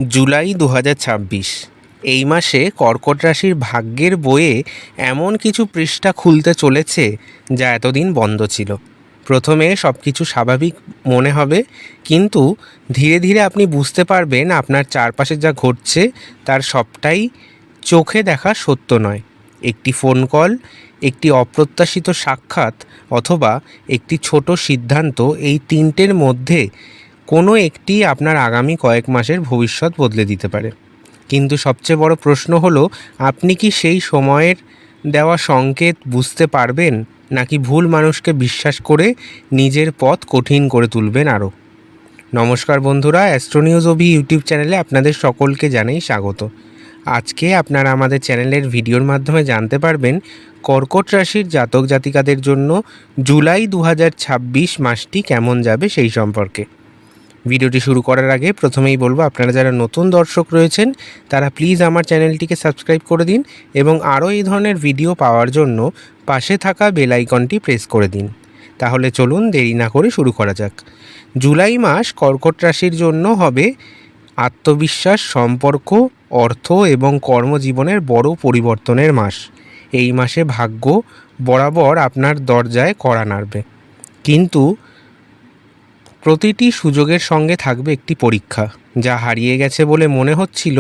জুলাই ২০২৬ এই মাসে কর্কট রাশির ভাগ্যের বইয়ে এমন কিছু পৃষ্ঠা খুলতে চলেছে যা এতদিন বন্ধ ছিল। প্রথমে সব কিছু স্বাভাবিক মনে হবে, কিন্তু ধীরে ধীরে আপনি বুঝতে পারবেন আপনার চারপাশে যা ঘটছে তার সবটাই চোখে দেখা সত্য নয়। একটি ফোন কল, একটি অপ্রত্যাশিত সাক্ষাৎ অথবা একটি ছোট সিদ্ধান্ত, এই তিনটের মধ্যে কোনো একটি আপনার আগামী কয়েক মাসের ভবিষ্যৎ বদলে দিতে পারে। কিন্তু সবচেয়ে বড় প্রশ্ন হলো, আপনি কি সেই সময়ের দেওয়া সংকেত বুঝতে পারবেন, নাকি ভুল মানুষকে বিশ্বাস করে নিজের পথ কঠিন করে তুলবেন আরও? নমস্কার বন্ধুরা, অ্যাস্ট্রো নিউজ অভি ইউটিউব চ্যানেলে আপনাদের সকলকে জানাই স্বাগত। আজকে আপনারা আমাদের চ্যানেলের ভিডিওর মাধ্যমে জানতে পারবেন কর্কট রাশির জাতক জাতিকাদের জন্য জুলাই ২০২৬ মাসটি কেমন যাবে সেই সম্পর্কে। ভিডিওটি শুরু করার আগে প্রথমেই বলবো, আপনারা যারা নতুন দর্শক রয়েছেন তারা প্লিজ আমার চ্যানেলটিকে সাবস্ক্রাইব করে দিন এবং আরও এই ধরনের ভিডিও পাওয়ার জন্য পাশে থাকা বেল আইকনটি প্রেস করে দিন। তাহলে চলুন দেরি না করে শুরু করা যাক। জুলাই মাস কর্কট রাশির জন্য হবে আত্মবিশ্বাস, সম্পর্ক, অর্থ এবং কর্মজীবনের বড় পরিবর্তনের মাস। এই মাসে ভাগ্য বরাবর আপনার দরজায় কড়া নাড়বে, কিন্তু প্রতিটি সুযোগের সঙ্গে থাকবে একটি পরীক্ষা। যা হারিয়ে গেছে বলে মনে হচ্ছিল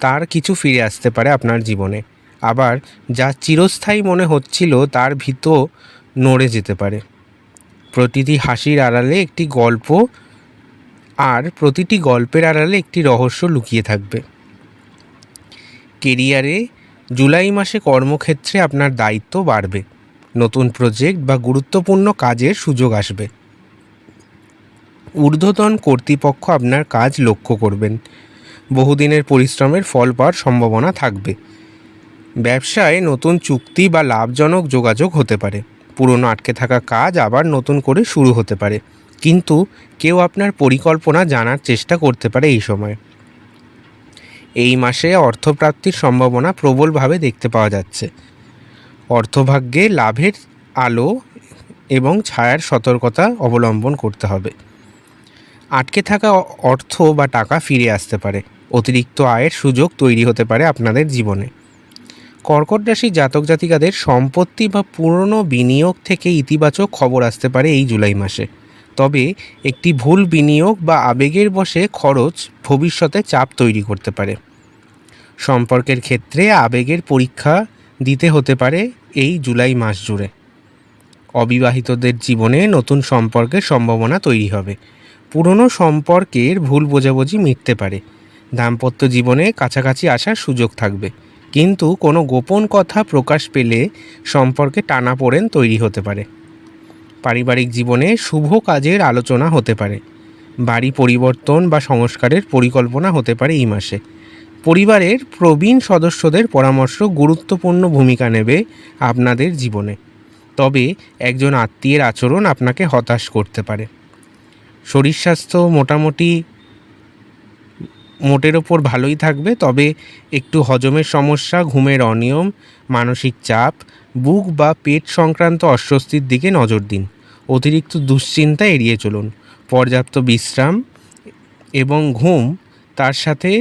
তার কিছু ফিরে আসতে পারে আপনার জীবনে, আবার যা চিরস্থায়ী মনে হচ্ছিল তার ভিতর নড়ে যেতে পারে। প্রতিটি হাসির আড়ালে একটি গল্প, আর প্রতিটি গল্পের আড়ালে একটি রহস্য লুকিয়ে থাকবে। কেরিয়ারে জুলাই মাসে কর্মক্ষেত্রে আপনার দায়িত্ব বাড়বে, নতুন প্রজেক্ট বা গুরুত্বপূর্ণ কাজের সুযোগ আসবে। ঊর্ধ্বতন কর্তৃপক্ষ আপনার কাজ লক্ষ্য করবেন, বহুদিনের পরিশ্রমের ফল পাওয়ার সম্ভাবনা থাকবে। ব্যবসায় নতুন চুক্তি বা লাভজনক যোগাযোগ হতে পারে। পুরনো আটকে থাকা কাজ আবার নতুন করে শুরু হতে পারে, কিন্তু কেউ আপনার পরিকল্পনা জানার চেষ্টা করতে পারে এই সময়। এই মাসে অর্থপ্রাপ্তির সম্ভাবনা প্রবলভাবে দেখতে পাওয়া যাচ্ছে। অর্থভাগ্যে লাভের আলো এবং ছায়ার সতর্কতা অবলম্বন করতে হবে। আটকে থাকা অর্থ বা টাকা ফিরে আসতে পারে। অতিরিক্ত আয়ের সুযোগ তৈরি হতে পারে আপনাদের জীবনে। কর্কট রাশি জাতক জাতিকাদের সম্পত্তি বা পুরনো বিনিয়োগ থেকে ইতিবাচক খবর আসতে পারে এই জুলাই মাসে। তবে একটি ভুল বিনিয়োগ বা আবেগের বশে খরচ ভবিষ্যতে চাপ তৈরি করতে পারে। সম্পর্কের ক্ষেত্রে আবেগের পরীক্ষা দিতে হতে পারে এই জুলাই মাস জুড়ে। অবিবাহিতদের জীবনে নতুন সম্পর্কের সম্ভাবনা তৈরি হবে। পুরনো সম্পর্কের ভুল বোঝাবুঝি মিটতে পারে। দাম্পত্য জীবনে কাছাকাছি আসার সুযোগ থাকবে, কিন্তু কোনো গোপন কথা প্রকাশ পেলে সম্পর্কে টানাপোড়েন তৈরি হতে পারে। পারিবারিক জীবনে শুভ কাজের আলোচনা হতে পারে। বাড়ি পরিবর্তন বা সংস্কারের পরিকল্পনা হতে পারে এই মাসে। পরিবারের প্রবীণ সদস্যদের পরামর্শ গুরুত্বপূর্ণ ভূমিকা নেবে আপনাদের জীবনে, তবে একজন আত্মীয়ের আচরণ আপনাকে হতাশ করতে পারে। শরীর স্বাস্থ্য মোটামুটি মোটের ওপর ভালোই থাকবে, তবে একটু হজমের সমস্যা, ঘুমের অনিয়ম, মানসিক চাপ, বুক বা পেট সংক্রান্ত অস্বস্তির দিকে নজর দিন। অতিরিক্ত দুশ্চিন্তা এড়িয়ে চলুন। পর্যাপ্ত বিশ্রাম এবং ঘুম, তার সাথে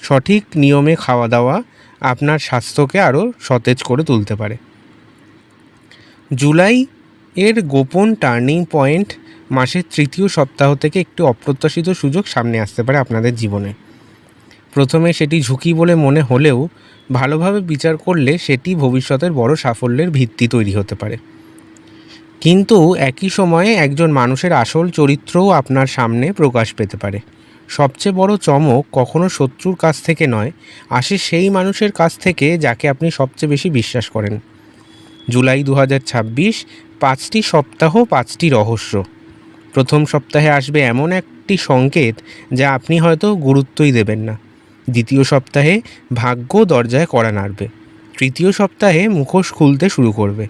সঠিক নিয়মে খাওয়া দাওয়া আপনার স্বাস্থ্যকে আরও সতেজ করে তুলতে পারে। জুলাই এর গোপন টার্নিং পয়েন্ট, মাসের তৃতীয় সপ্তাহ থেকে একটি অপ্রত্যাশিত সুযোগ সামনে আসতে পারে আপনাদের জীবনে। প্রথমে সেটি ঝুঁকি বলে মনে হলেও ভালোভাবে বিচার করলে সেটি ভবিষ্যতের বড় সাফল্যের ভিত্তি তৈরি হতে পারে। কিন্তু একই সময়ে একজন মানুষের আসল চরিত্রও আপনার সামনে প্রকাশ পেতে পারে। সবচেয়ে বড় চমক কখনো শত্রুর কাছ থেকে নয়, আসে সেই মানুষের কাছ থেকে যাকে আপনি সবচেয়ে বেশি বিশ্বাস করেন। জুলাই ২০২৬, 5টি সপ্তাহ, 5টি রহস্য। প্রথম সপ্তাহে আসবে এমন একটি সংকেত যা আপনি হয়তো গুরুত্বই দেবেন না। দ্বিতীয় সপ্তাহে ভাগ্য দরজায় কড়া নাড়বে। তৃতীয় সপ্তাহে মুখোশ খুলতে শুরু করবে।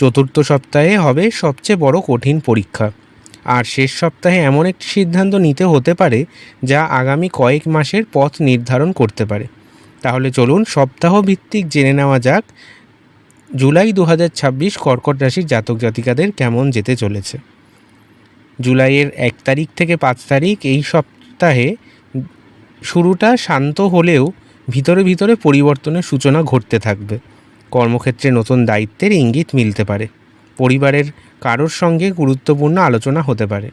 চতুর্থ সপ্তাহে হবে সবচেয়ে বড় কঠিন পরীক্ষা। আর শেষ সপ্তাহে এমন একটি সিদ্ধান্ত নিতে হতে পারে যা আগামী কয়েক মাসের পথ নির্ধারণ করতে পারে। তাহলে চলুন সপ্তাহ ভিত্তিক জেনে নেওয়া যাক জুলাই ২০২৬ কর্কট রাশির জাতক জাতিকাদের কেমন যেতে চলেছে। জুলাইয়ের 1 তারিখ থেকে 5 তারিখ এই সপ্তাহে শুরুটা শান্ত হলেও ভিতরে ভিতরে পরিবর্তনের সূচনা ঘটতে থাকবে। কর্মক্ষেত্রে নতুন দায়িত্বের ইঙ্গিত মিলতে পারে। পরিবারের কারোর সঙ্গে গুরুত্বপূর্ণ আলোচনা হতে পারে।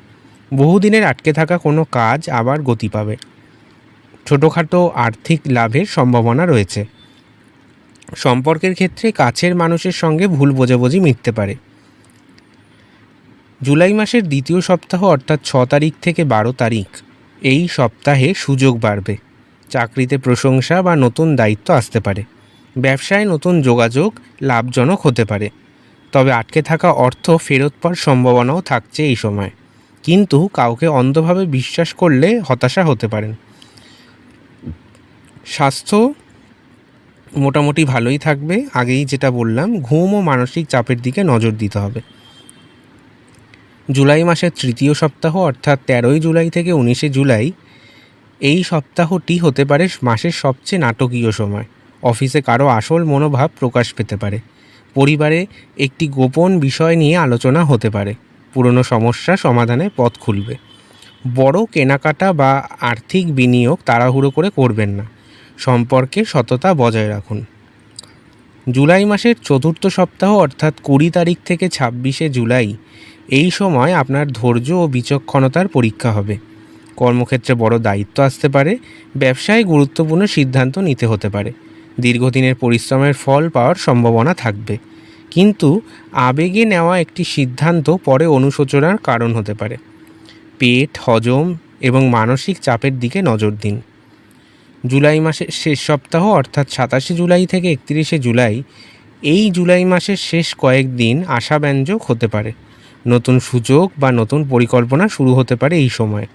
বহুদিনের আটকে থাকা কোনো কাজ আবার গতি পাবে। ছোটোখাটো আর্থিক লাভের সম্ভাবনা রয়েছে। সম্পর্কের ক্ষেত্রে কাছের মানুষের সঙ্গে ভুল বোঝাবুঝি মিটতে পারে। জুলাই মাসের দ্বিতীয় সপ্তাহ অর্থাৎ 6 তারিখ থেকে 12 তারিখ এই সপ্তাহে সুযোগ বাড়বে। চাকরিতে প্রশংসা বা নতুন দায়িত্ব আসতে পারে। ব্যবসায় নতুন যোগাযোগ লাভজনক হতে পারে। তবে আটকে থাকা অর্থ ফেরত পাওয়ার সম্ভাবনাও থাকছে এই সময়। কিন্তু কাউকে অন্ধভাবে বিশ্বাস করলে হতাশা হতে পারেন। স্বাস্থ্য মোটামুটি ভালোই থাকবে। আগেই যেটা বললাম, ঘুম ও মানসিক চাপের দিকে নজর দিতে হবে। জুলাই মাসের তৃতীয় সপ্তাহ অর্থাৎ 13ই জুলাই থেকে 19শে জুলাই এই সপ্তাহটি হতে পারে মাসের সবচেয়ে নাটকীয় সময়। অফিসে কারো আসল মনোভাব প্রকাশ পেতে পারে। পরিবারে একটি গোপন বিষয় নিয়ে আলোচনা হতে পারে। পুরনো সমস্যা সমাধানের পথ খুলবে। বড় কেনাকাটা বা আর্থিক বিনিয়োগ তাড়াহুড়ো করে করবেন না। সম্পর্কে সততা বজায় রাখুন। জুলাই মাসের চতুর্থ সপ্তাহ অর্থাৎ 20 তারিখ থেকে 26শে জুলাই এই সময় আপনার ধৈর্য ও বিচক্ষণতার পরীক্ষা হবে। কর্মক্ষেত্রে বড় দায়িত্ব আসতে পারে। ব্যবসায় গুরুত্বপূর্ণ সিদ্ধান্ত নিতে হতে পারে। দীর্ঘদিনের পরিশ্রমের ফল পাওয়ার সম্ভাবনা থাকবে। কিন্তু আবেগে নেওয়া একটি সিদ্ধান্ত পরে অনুশোচনার কারণ হতে পারে। পেট, হজম এবং মানসিক চাপের দিকে নজর দিন। জুলাই মাসের শেষ সপ্তাহ অর্থাৎ 27শে জুলাই থেকে 31শে জুলাই এই জুলাই মাসের শেষ কয়েকদিন আশাব্যঞ্জক হতে পারে। নতুন সুযোগ বা নতুন পরিকল্পনা শুরু হতে পারে এই সময়।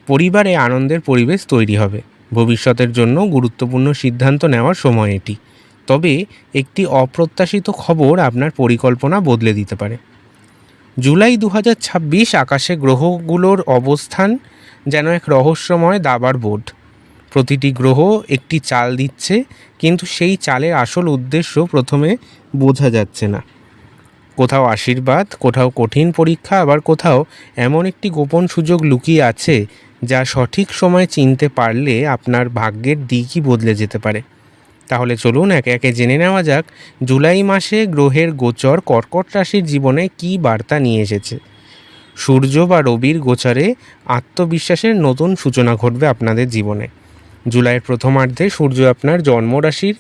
পরিবারে আনন্দের পরিবেশ তৈরি হবে। ভবিষ্যতের জন্য গুরুত্বপূর্ণ সিদ্ধান্ত নেওয়ার সময় এটি। তবে একটি অপ্রত্যাশিত খবর আপনার পরিকল্পনা বদলে দিতে পারে। জুলাই 2026 আকাশে গ্রহগুলোর অবস্থান যেন এক রহস্যময় দাবার বোর্ড। প্রতিটি গ্রহ একটি চাল দিচ্ছে, কিন্তু সেই চালের আসল উদ্দেশ্য প্রথমে বোঝা যাচ্ছে না। কোথাও আশীর্বাদ, কোথাও কঠিন পরীক্ষা, আবার কোথাও এমন একটি গোপন সুযোগ লুকিয়ে আছে যা সঠিক সময়ে চিনতে পারলে আপনার ভাগ্যের দিকই বদলে যেতে পারে। তাহলে চলুন একে একে জেনে নেওয়া যাক জুলাই মাসে গ্রহের গোচর কর্কট রাশির জীবনে কী বার্তা নিয়ে এসেছে। সূর্য বা রবির গোচরে আত্মবিশ্বাসের নতুন সূচনা ঘটবে আপনাদের জীবনে। জুলাইয়ের প্রথমার্ধে সূর্য আপনার জন্মরাশির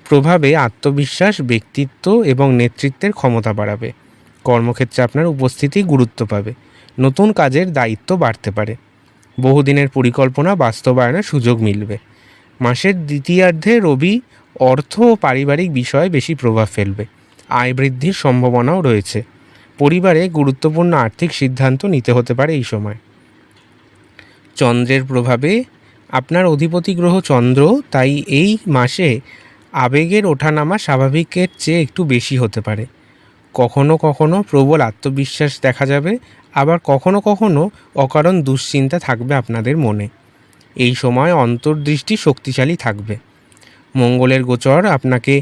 প্রভাবে আত্মবিশ্বাস, ব্যক্তিত্ব এবং নেতৃত্বের ক্ষমতা বাড়াবে। কর্মক্ষেত্রে আপনার উপস্থিতি গুরুত্ব পাবে। নতুন কাজের দায়িত্ব বাড়তে পারে। বহুদিনের পরিকল্পনা বাস্তবায়নের সুযোগ মিলবে। মাসের দ্বিতীয়ার্ধে রবি অর্থ ও পারিবারিক বিষয়ে বেশি প্রভাব ফেলবে। আয় বৃদ্ধির সম্ভাবনাও রয়েছে। পরিবারে গুরুত্বপূর্ণ আর্থিক সিদ্ধান্ত নিতে হতে পারে এই সময়। চন্দ্রের প্রভাবে আপনার অধিপতি গ্রহ চন্দ্র, তাই এই মাসে আবেগের ওঠানামা স্বাভাবিকের চেয়ে একটু বেশি হতে পারে। কখনো কখনো প্রবল আত্মবিশ্বাস দেখা যাবে, আবার কখনো কখনো অকারণ দুশ্চিন্তা থাকবে আপনাদের মনে। এই সময় অন্তর্দৃষ্টি শক্তিশালী থাকবে। মঙ্গলের গোচর আপনাকে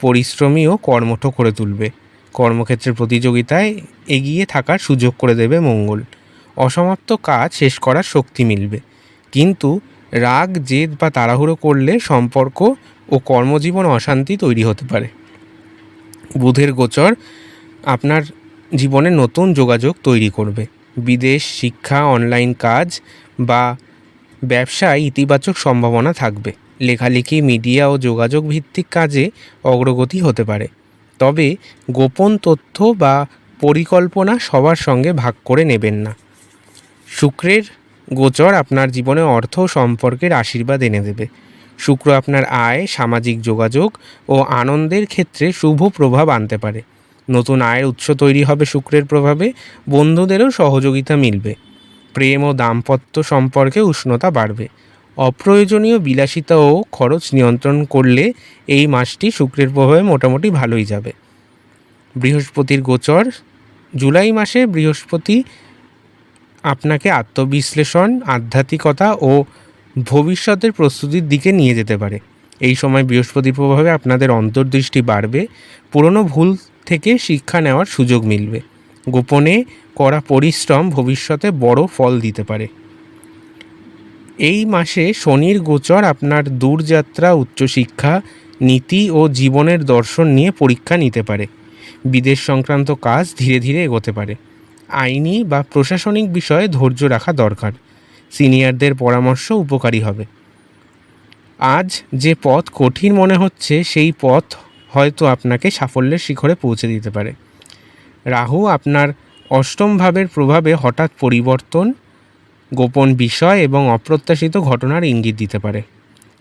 পরিশ্রমী ও কর্মঠ করে তুলবে। কর্মক্ষেত্রের প্রতিযোগিতায় এগিয়ে থাকার সুযোগ করে দেবে মঙ্গল। অসমাপ্ত কাজ শেষ করার শক্তি মিলবে। কিন্তু রাগ, জেদ বা তাড়াহুড়ো করলে সম্পর্ক ও কর্মজীবন অশান্তি তৈরি হতে পারে। বুধের গোচর আপনার জীবনে নতুন যোগাযোগ তৈরি করবে। বিদেশ, শিক্ষা, অনলাইন কাজ বা ব্যবসায় ইতিবাচক সম্ভাবনা থাকবে। লেখালেখি, মিডিয়া ও যোগাযোগ ভিত্তিক কাজে অগ্রগতি হতে পারে। তবে গোপন তথ্য বা পরিকল্পনা সবার সঙ্গে ভাগ করে নেবেন না। শুক্রের গোচর আপনার জীবনে অর্থ ও সম্পর্কের আশীর্বাদ এনে দেবে। শুক্র আপনার আয়, সামাজিক যোগাযোগ ও আনন্দের ক্ষেত্রে শুভ প্রভাব আনতে পারে। নতুন আয়ের উৎস তৈরি হবে শুক্রের প্রভাবে। বন্ধুদেরও সহযোগিতা মিলবে। প্রেম ও দাম্পত্য সম্পর্কে উষ্ণতা বাড়বে। অপ্রয়োজনীয় বিলাসিতা ও খরচ নিয়ন্ত্রণ করলে এই মাসটি শুক্রের প্রভাবে মোটামুটি ভালোই যাবে। বৃহস্পতির গোচর জুলাই মাসে বৃহস্পতি আপনাকে আত্মবিশ্লেষণ, আধ্যাত্মিকতা ও ভবিষ্যতের প্রস্তুতির দিকে নিয়ে যেতে পারে। এই সময় বৃহস্পতির প্রভাবে আপনাদের অন্তর্দৃষ্টি বাড়বে। পুরনো ভুল থেকে শিক্ষা নেওয়ার সুযোগ মিলবে। গোপনে করা পরিশ্রম ভবিষ্যতে বড় ফল দিতে পারে। এই মাসে শনির গোচর আপনার দূরযাত্রা, উচ্চশিক্ষা, নীতি ও জীবনের দর্শন নিয়ে পরীক্ষা নিতে পারে। বিদেশ সংক্রান্ত কাজ ধীরে ধীরে এগোতে পারে। আইনি বা প্রশাসনিক বিষয়ে ধৈর্য রাখা দরকার। সিনিয়রদের পরামর্শ উপকারী হবে। আজ যে পথ কঠিন মনে হচ্ছে সেই পথ হয়তো আপনাকে সাফল্যের শিখরে পৌঁছে দিতে পারে। রাহু আপনার অষ্টম ভাবের প্রভাবে হঠাৎ পরিবর্তন, গোপন বিষয় এবং অপ্রত্যাশিত ঘটনার ইঙ্গিত দিতে পারে।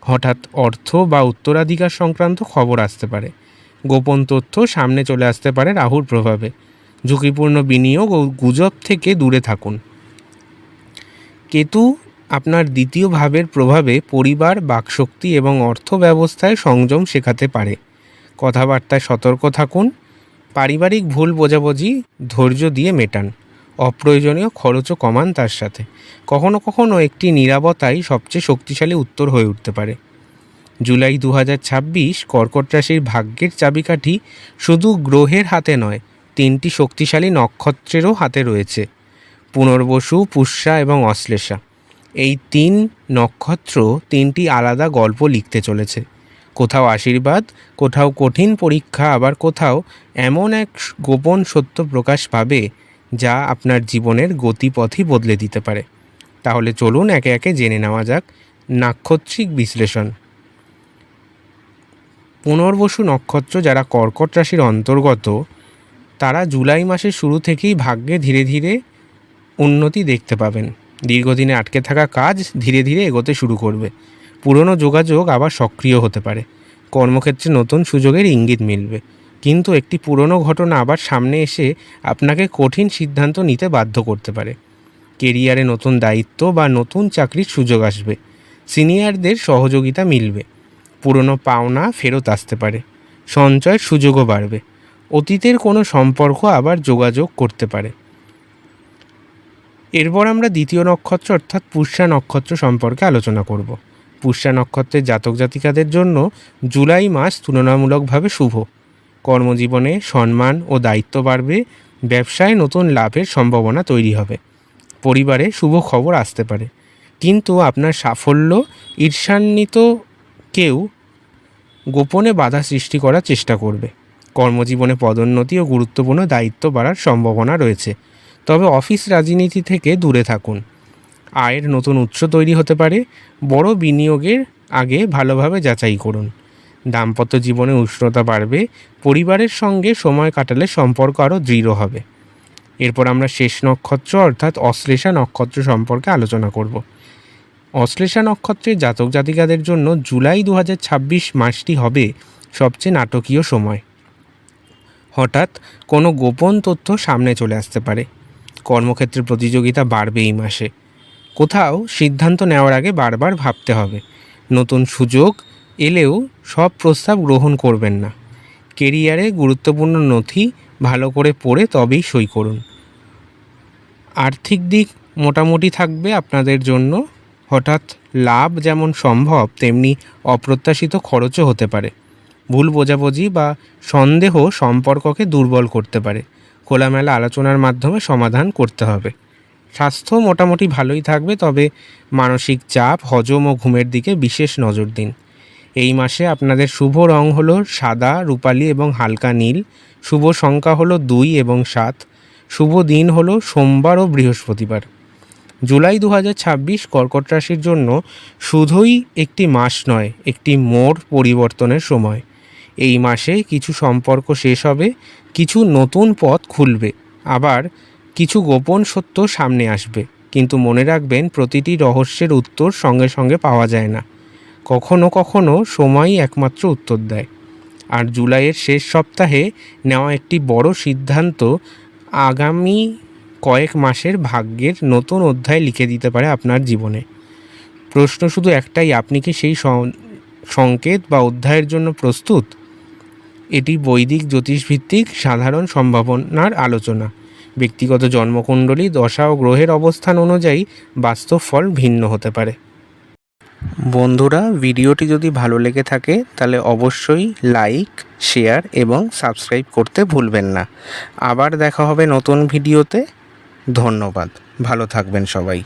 হঠাৎ অর্থ বা উত্তরাধিকার সংক্রান্ত খবর আসতে পারে। গোপন তথ্য সামনে চলে আসতে পারে রাহুর প্রভাবে। ঝুঁকিপূর্ণ বিনিয়োগ ও গুজব থেকে দূরে থাকুন। কেতু আপনার দ্বিতীয় ভাবের প্রভাবে পরিবার, বাকশক্তি এবং অর্থ ব্যবস্থায় সংযম শেখাতে পারে। কথাবার্তায় সতর্ক থাকুন। পারিবারিক ভুল বোঝাবুঝি ধৈর্য দিয়ে মেটান। অপ্রয়োজনীয় খরচও কমান তার সাথে। কখনো কখনো একটি নীরবতাই সবচেয়ে শক্তিশালী উত্তর হয়ে উঠতে পারে। জুলাই 2026 কর্কট রাশির ভাগ্যের চাবিকাঠি শুধু গ্রহের হাতে নয়, 3টি শক্তিশালী নক্ষত্রেরও হাতে রয়েছে। পুনর্বসু, পুষ্যা এবং অশ্লেষা। এই 3 নক্ষত্র 3টি আলাদা গল্প লিখতে চলেছে। কোথাও আশীর্বাদ, কোথাও কঠিন পরীক্ষা, আবার কোথাও এমন এক গোপন সত্য প্রকাশ পাবে যা আপনার জীবনের গতিপথই বদলে দিতে পারে। তাহলে চলুন একে একে জেনে নেওয়া যাক নাক্ষত্রিক বিশ্লেষণ। পুনর্বসু নক্ষত্র যারা কর্কট রাশির অন্তর্গত, তারা জুলাই মাসের শুরু থেকেই ভাগ্যে ধীরে ধীরে উন্নতি দেখতে পাবেন। দীর্ঘদিনে আটকে থাকা কাজ ধীরে ধীরে এগোতে শুরু করবে। পুরনো যোগাযোগ আবার সক্রিয় হতে পারে। কর্মক্ষেত্রে নতুন সুযোগের ইঙ্গিত মিলবে। কিন্তু একটি পুরনো ঘটনা আবার সামনে এসে আপনাকে কঠিন সিদ্ধান্ত নিতে বাধ্য করতে পারে। কেরিয়ারে নতুন দায়িত্ব বা নতুন চাকরির সুযোগ আসবে। সিনিয়রদের সহযোগিতা মিলবে। পুরনো পাওনা ফেরত আসতে পারে। সঞ্চয়ের সুযোগও বাড়বে। অতীতের কোনো সম্পর্ক আবার যোগাযোগ করতে পারে। এরপর আমরা দ্বিতীয় নক্ষত্র অর্থাৎ পুষ্যা নক্ষত্র সম্পর্কে আলোচনা করব। পুষ্যা নক্ষত্রের জাতক জাতিকাদের জন্য জুলাই মাস তুলনামূলকভাবে শুভ। কর্মজীবনে সম্মান ও দায়িত্ব বাড়বে। ব্যবসায় নতুন লাভের সম্ভাবনা তৈরি হবে। পরিবারে শুভ খবর আসতে পারে। কিন্তু আপনার সাফল্য ঈর্ষান্বিত কেউ গোপনে বাধা সৃষ্টি করার চেষ্টা করবে। কর্মজীবনে পদোন্নতি ও গুরুত্বপূর্ণ দায়িত্ব বাড়ার সম্ভাবনা রয়েছে। তবে অফিস রাজনীতি থেকে দূরে থাকুন। আয়ের নতুন উৎস তৈরি হতে পারে। বড় বিনিয়োগের আগে ভালোভাবে যাচাই করুন। দাম্পত্য জীবনে উষ্ণতা বাড়বে। পরিবারের সঙ্গে সময় কাটালে সম্পর্ক আরও দৃঢ় হবে। এরপর আমরা শেষ নক্ষত্র অর্থাৎ অশ্লেষা নক্ষত্র সম্পর্কে আলোচনা করব। অশ্লেষা নক্ষত্রের জাতক জাতিকাদের জন্য জুলাই 2026 মাসটি হবে সবচেয়ে নাটকীয় সময়। হঠাৎ কোনো গোপন তথ্য সামনে চলে আসতে পারে। কর্মক্ষেত্রে প্রতিযোগিতা বাড়বে এই মাসে। কোথাও সিদ্ধান্ত নেওয়ার আগে বারবার ভাবতে হবে। নতুন সুযোগ এলেও সব প্রস্তাব গ্রহণ করবেন না। কেরিয়ারে গুরুত্বপূর্ণ নথি ভালো করে পড়ে তবেই সই করুন। আর্থিক দিক মোটামুটি থাকবে আপনাদের জন্য। হঠাৎ লাভ যেমন সম্ভব তেমনি অপ্রত্যাশিত খরচও হতে পারে। ভুল বোঝাবুঝি বা সন্দেহ সম্পর্ককে দুর্বল করতে পারে। খোলামেলা আলোচনার মাধ্যমে সমাধান করতে হবে। স্বাস্থ্য মোটামুটি ভালোই থাকবে, তবে মানসিক চাপ, হজম ও ঘুমের দিকে বিশেষ নজর দিন। এই মাসে আপনাদের শুভ রং হলো সাদা, রূপালি এবং হালকা নীল। শুভ সংখ্যা হলো 2 এবং 7। শুভ দিন হলো সোমবার ও বৃহস্পতিবার। জুলাই 2026 কর্কট রাশির জন্য শুধুই একটি মাস নয়, একটি মোড় পরিবর্তনের সময়। এই মাসে কিছু সম্পর্ক শেষ হবে, কিছু নতুন পথ খুলবে, আবার কিছু গোপন সত্য সামনে আসবে। কিন্তু মনে রাখবেন, প্রতিটি রহস্যের উত্তর সঙ্গে সঙ্গে পাওয়া যায় না। কখনো কখনো সময়ই একমাত্র উত্তর দেয়। আর জুলাইয়ের শেষ সপ্তাহে নেওয়া একটি বড় সিদ্ধান্ত আগামী কয়েক মাসের ভাগ্যের নতুন অধ্যায় লিখে দিতে পারে আপনার জীবনে। প্রশ্ন শুধু একটাই, আপনি কি সেই সংকেত বা অধ্যায়ের জন্য প্রস্তুত? এটি বৈদিক জ্যোতিষভিত্তিক সাধারণ সম্ভাবনার আলোচনা। ব্যক্তিগত জন্মকুণ্ডলী, দশা ও গ্রহের অবস্থান অনুযায়ী বাস্তব ফল ভিন্ন হতে পারে। বন্ধুরা, ভিডিওটি যদি ভালো লেগে থাকে তাহলে অবশ্যই লাইক, শেয়ার এবং সাবস্ক্রাইব করতে ভুলবেন না। আবার দেখা হবে নতুন ভিডিওতে। ধন্যবাদ। ভালো থাকবেন সবাই।